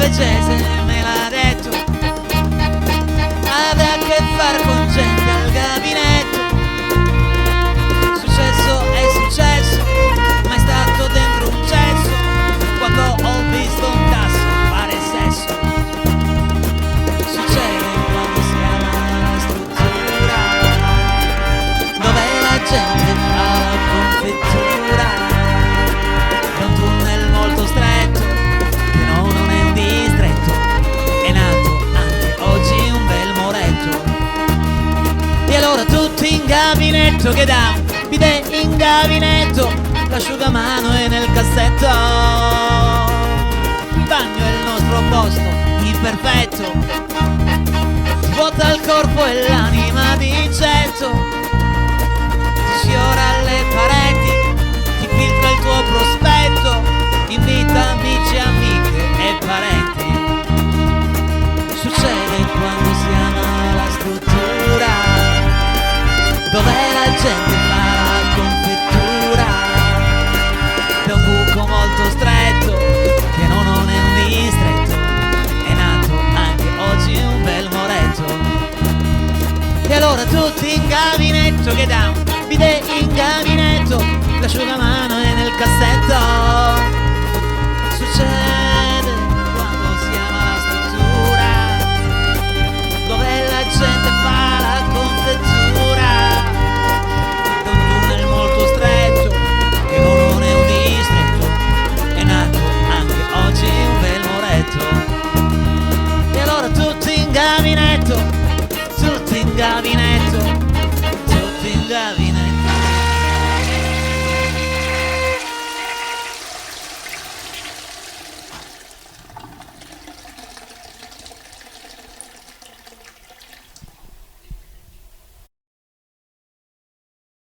norvegese me l'ha detto, avrà a che fare con gente al gabinetto. Successo è successo, ma è stato dentro un cesso quando ho visto un tasso fare sesso. Succede quando si ama la struttura, dove la gente fa la confettura. È un tunnel molto stretto, che non è un distretto, è nato anche oggi un bel moretto. E allora tutti in gabinetto, che da bidet in gabinetto, l'asciugamano è nel cassetto, il bagno è il nostro posto imperfetto, ti vuota il corpo e l'anima di getto, ti sfiora le pareti, ti filtra il tuo prospetto, invita amici, amiche e parenti. Succede quando si ama la struttura, dove la gente fa la confettura. È un buco molto stretto, che non è un distretto, è nato anche oggi un bel moretto. E allora tutti in gabinetto, che da un bidet in gabinetto, l'asciugamano è nel cassetto. Succede